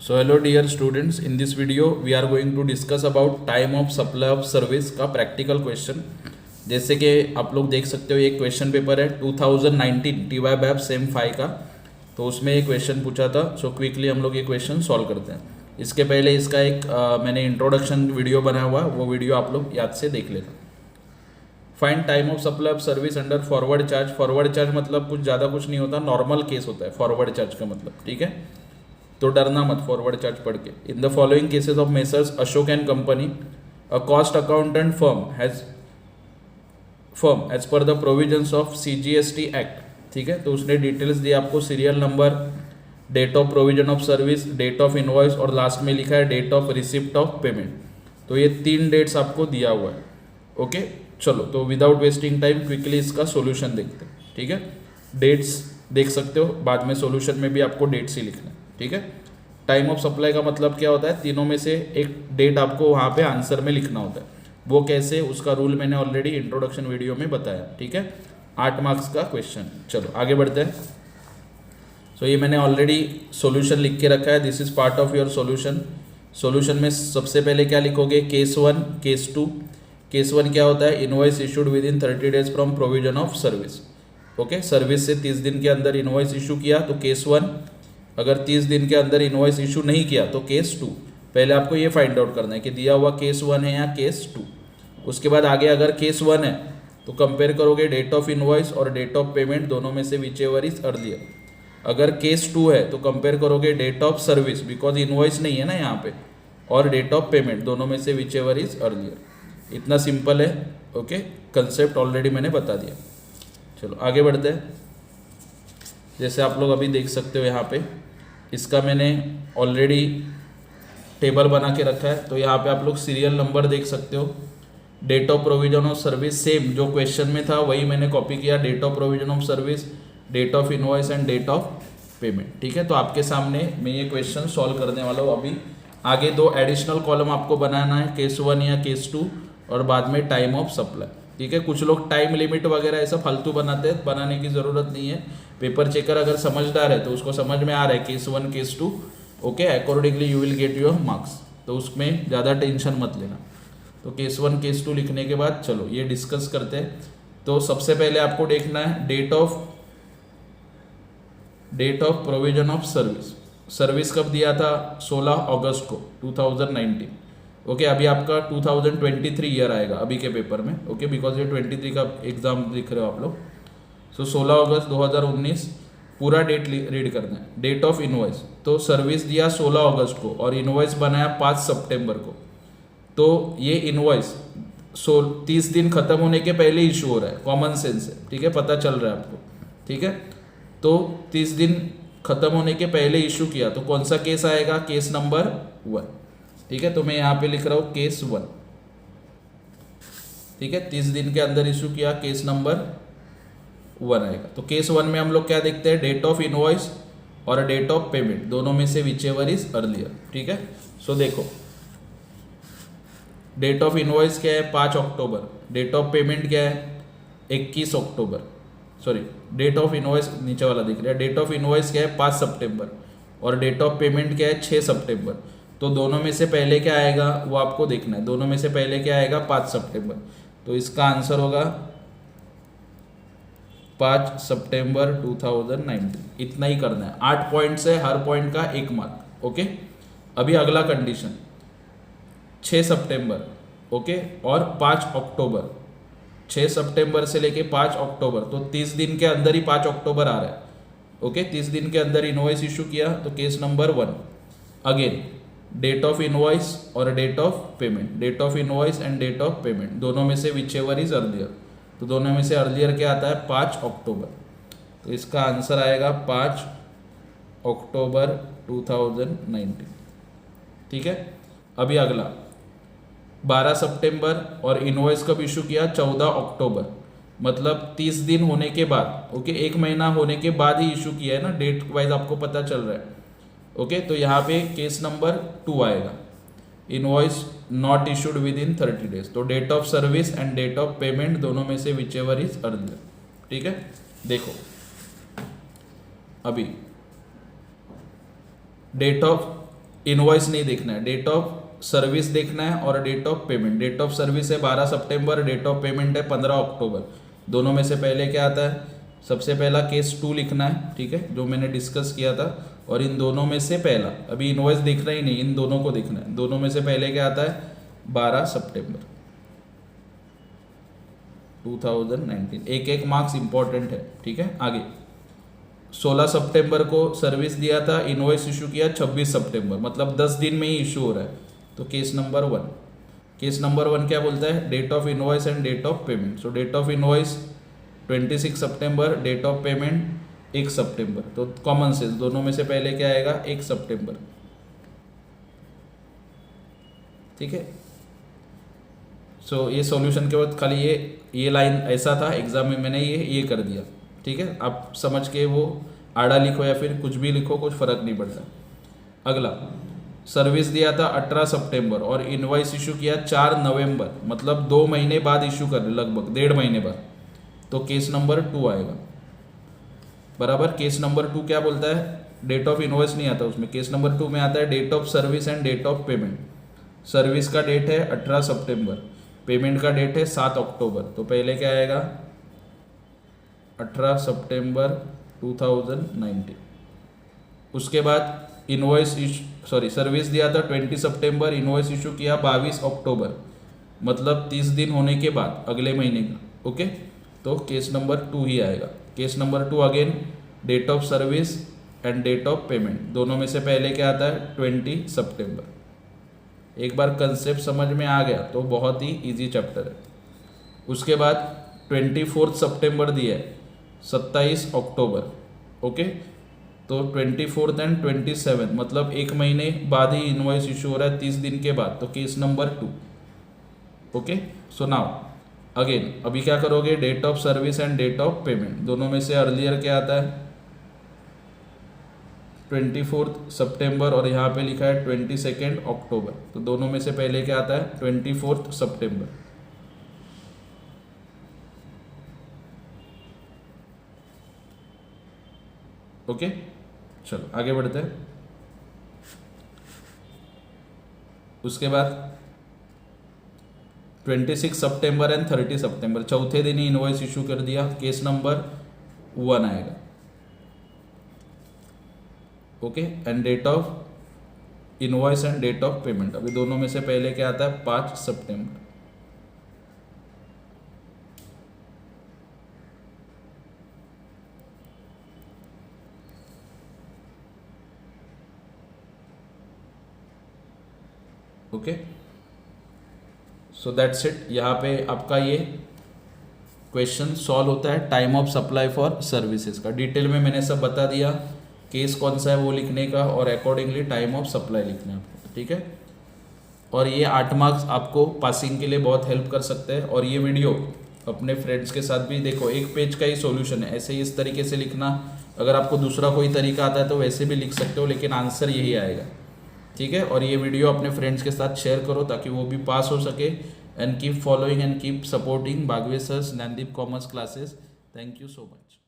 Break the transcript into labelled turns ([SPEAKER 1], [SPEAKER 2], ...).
[SPEAKER 1] So hello dear students, in this video we are going to discuss about time of supply of service का practical question. जैसे कि आप लोग देख सकते हो, एक क्वेश्चन पेपर है 2019 टी वाई बैब सेम 5 का, तो उसमें एक क्वेश्चन पूछा था। सो क्विकली हम लोग ये क्वेश्चन सॉल्व करते हैं। इसके पहले इसका एक मैंने इंट्रोडक्शन वीडियो बनाया हुआ, वो वीडियो आप लोग याद से देख लेना। Find time of supply of service under forward charge. Forward charge मतलब कुछ ज़्यादा कुछ नहीं होता, नॉर्मल केस होता है फॉरवर्ड चार्ज का मतलब, ठीक है। तो डरना मत फॉरवर्ड चार्ज पढ़ के। In the following cases of messrs Ashok and company, a cost accountant firm as per the provisions of CGST act, ठीक है। तो उसने डिटेल्स दी आपको, serial number, date of provision of service, date of invoice और last में लिखा है date of receipt of payment. तो ये 3 डेट्स आपको दिया हुआ है। ओके चलो, तो विदाउट वेस्टिंग टाइम क्विकली इसका सोल्यूशन देखते हैं, ठीक है। डेट्स देख सकते हो, बाद में सोल्यूशन में भी आपको डेट्स ही लिखना है, ठीक है। टाइम ऑफ सप्लाई का मतलब क्या होता है, तीनों में से एक डेट आपको वहाँ पे आंसर में लिखना होता है। वो कैसे, उसका रूल मैंने ऑलरेडी इंट्रोडक्शन वीडियो में बताया, ठीक है। 8 मार्क्स का क्वेश्चन। चलो आगे बढ़ते हैं। सो ये मैंने ऑलरेडी सॉल्यूशन लिख के रखा है, this is part of your solution. Solution में सबसे पहले क्या लिखोगे, केस 1 केस 2। केस 1 क्या होता है, invoice issued within 30 days from provision of service. Okay, service से 30 दिन के अंदर इनवॉइस इशू किया तो केस 1। अगर 30 दिन के अंदर इनवॉइस इशू नहीं किया तो केस 2। पहले आपको ये फाइंड आउट करना है कि दिया हुआ केस 1 है या केस 2। उसके बाद आगे अगर केस 1 है तो कंपेयर करोगे डेट ऑफ इनवॉइस और डेट ऑफ पेमेंट, दोनों में से विच एवर इज अर्लियर। अगर केस 2 है तो कंपेयर करोगे date of service, because invoice नहीं है ना यहाँ पे, और डेट ऑफ पेमेंट, दोनों में से विच एवर इज अर्लियर। इतना सिंपल है। ओके, कंसेप्ट ऑलरेडी मैंने बता दिया। चलो आगे बढ़ते हैं। जैसे आप लोग अभी देख सकते हो यहाँ पे, इसका मैंने ऑलरेडी टेबल बना के रखा है। तो यहाँ पे आप लोग सीरियल नंबर देख सकते हो, date of provision of service same जो क्वेश्चन में था वही मैंने कॉपी किया, date of provision of service, date of invoice and date of payment, ठीक है। तो आपके सामने मैं ये क्वेश्चन सॉल्व करने वाला हूँ। अभी आगे 2 एडिशनल कॉलम आपको बनाना है, केस 1 या केस 2, और बाद में टाइम ऑफ सप्लाई, ठीक है। कुछ लोग टाइम लिमिट वगैरह ऐसा फालतू बनाते हैं, बनाने की ज़रूरत नहीं है। पेपर चेकर अगर समझदार है तो उसको समझ में आ रहा है case 1 case 2, okay, accordingly you will get your marks. तो उसमें ज़्यादा टेंशन मत लेना। तो केस 1 केस 2 लिखने के बाद चलो ये डिस्कस करते हैं। तो सबसे पहले आपको देखना है date of provision of service. Service कब दिया था, 16 अगस्त को 2019। ओके, अभी आपका 2023 ईयर आएगा अभी के पेपर में, ओके, बिकॉज ये 23 का एग्जाम लिख रहे हो आप लोग। सो 16 अगस्त 2019 पूरा डेट रीड करना है। डेट ऑफ इनवॉइस, तो सर्विस दिया 16 अगस्त को और इनवॉइस बनाया 5 सितंबर को। तो ये इनवॉइस 30 दिन खत्म होने के पहले इशू हो रहा है, कॉमन सेंस है, ठीक है, पता चल रहा है आपको, ठीक है। तो 30 दिन खत्म होने के पहले इशू किया तो कौन सा केस आएगा, केस नंबर 1, ठीक है। तो मैं यहाँ पे लिख रहा हूँ केस 1, ठीक है। 30 दिन के अंदर इशू किया, केस नंबर 1 आएगा। तो केस 1 में हम लोग क्या देखते हैं, डेट ऑफ इनवॉइस और डेट ऑफ पेमेंट, दोनों में से विच एवर इज अर्लियर, ठीक है। सो देखो, डेट ऑफ इनवॉइस क्या है, 5 अक्टूबर। डेट ऑफ पेमेंट क्या है, 21 अक्टूबर। सॉरी, डेट ऑफ इनवॉइस नीचे वाला दिख रहा है। डेट ऑफ इनवॉइस क्या है, 5 सितंबर, और डेट ऑफ पेमेंट क्या है, 6 सितंबर। तो दोनों में से पहले क्या आएगा वो आपको देखना है। दोनों में से पहले क्या आएगा, 5 सितंबर। तो इसका आंसर होगा 5 सितंबर 2019। इतना ही करना है, 8 पॉइंट्स है, हर पॉइंट का 1 मार्क, ओके। अभी अगला कंडीशन, 6 सितंबर, ओके, और 5 अक्टूबर। 6 सितंबर से लेके 5 अक्टूबर, तो 30 दिन के अंदर ही 5 अक्टूबर आ रहा है, ओके। 30 दिन के अंदर इनवॉइस इशू किया तो case number 1। Again date of invoice और date of payment, date of invoice and date of payment, दोनों में से विच एवर इज अर्लियर। तो दोनों में से अर्लियर क्या आता है, 5 अक्टूबर। तो इसका आंसर आएगा 5 अक्टूबर 2019, ठीक है। अभी अगला 12 सितंबर और इनवॉइस कब इशू किया, 14 अक्टूबर, मतलब 30 दिन होने के बाद, ओके, 1 महीना होने के बाद ही इशू किया है ना, डेट वाइज आपको पता चल रहा है, ओके। तो यहाँ पे केस नंबर 2 आएगा, invoice not issued within 30 days. तो date of service and date of payment, दोनों में से विच एवर इज अर्लियर, ठीक है। देखो अभी डेट ऑफ इनवॉइस नहीं देखना है, डेट ऑफ सर्विस देखना है और date of payment. Date of service है 12 सितंबर, डेट ऑफ पेमेंट है 15 अक्टूबर। दोनों में से पहले क्या आता है? सबसे पहला केस 2 लिखना है, ठीक है, जो मैंने डिस्कस किया था। और इन दोनों में से पहला, अभी इनवॉइस देखना ही नहीं, इन दोनों को देखना है। दोनों में से पहले क्या आता है? 12 सितंबर 2019। एक एक मार्क्स इंपॉर्टेंट है, ठीक है। आगे 16 सितंबर को सर्विस दिया था, इनवॉइस इशू किया 26 सितंबर, मतलब 10 दिन में ही इशू हो रहा है। तो केस नंबर 1, केस नंबर 1 क्या बोलता है? Date of invoice and date of payment. So date of invoice 26 सितंबर, डेट ऑफ पेमेंट 1 सितंबर। तो कॉमन सेंस, दोनों में से पहले क्या आएगा? 1 सितंबर, ठीक है। सो ये सॉल्यूशन के बाद खाली ये लाइन ऐसा था एग्जाम में, मैंने ये कर दिया, ठीक है। आप समझ के वो आड़ा लिखो या फिर कुछ भी लिखो, कुछ फर्क नहीं पड़ता। अगला, सर्विस दिया था 18 सितंबर और इनवॉइस इशू किया 4 नवंबर, मतलब 2 महीने बाद इशू कर, लगभग 1.5 महीने बाद। तो केस नंबर 2 आएगा, बराबर। केस नंबर 2 क्या बोलता है? डेट ऑफ इनवॉइस नहीं आता उसमें, केस नंबर 2 में आता है date of service and date of payment. Service का डेट है 18 सितंबर, पेमेंट का डेट है 7 अक्टूबर। तो पहले क्या आएगा? 18 सितंबर 2019। उसके बाद इनवॉइस सर्विस दिया था 20 सितंबर, इनवॉइस इशू किया 22 अक्टूबर, मतलब 30 दिन होने के बाद, अगले महीने का, ओके। तो केस नंबर 2 ही आएगा। Case number 2 again date of service and date of payment, दोनों में से पहले क्या आता है? 20 सितंबर। एक बार कंसेप्ट समझ में आ गया तो बहुत ही इजी चैप्टर है। उसके बाद 24 सितंबर दिया है, 27 अक्टूबर, ओके। तो 24 एंड 27, मतलब 1 महीने बाद ही इनवॉइस इशू हो रहा है, 30 दिन के बाद। तो case number 2, okay. So now again अभी क्या करोगे? Date of service and date of payment, दोनों में से अर्लियर क्या आता है? 24 सितंबर और यहाँ पे लिखा है 22 अक्टूबर। तो दोनों में से पहले क्या आता है? 24 सितंबर, ओके। चलो आगे बढ़ते हैं। उसके बाद 26 सितंबर एंड 30 सितंबर, चौथे दिन ही इनवॉइस इशू कर दिया। केस नंबर 1 आएगा, okay. And date of invoice and date of payment, अभी दोनों में से पहले क्या आता है? 5 सितंबर, ओके। So that's it. यहाँ पे आपका ये क्वेश्चन सॉल्व होता है time of supply for services का। डिटेल में मैंने सब बता दिया, केस कौन सा है वो लिखने का और अकॉर्डिंगली टाइम ऑफ सप्लाई लिखना है आपको, ठीक है। और ये 8 मार्क्स आपको पासिंग के लिए बहुत हेल्प कर सकते हैं। और ये वीडियो अपने फ्रेंड्स के साथ भी देखो, एक पेज का ही सॉल्यूशन है, ऐसे ही इस तरीके से लिखना। अगर आपको दूसरा कोई तरीका आता है तो वैसे भी लिख सकते हो, लेकिन आंसर यही आएगा, ठीक है। और ये वीडियो अपने फ्रेंड्स के साथ शेयर करो ताकि वो भी पास हो सके। And keep following and keep supporting Bhagwes Sir's Nandip Commerce classes. Thank you so much.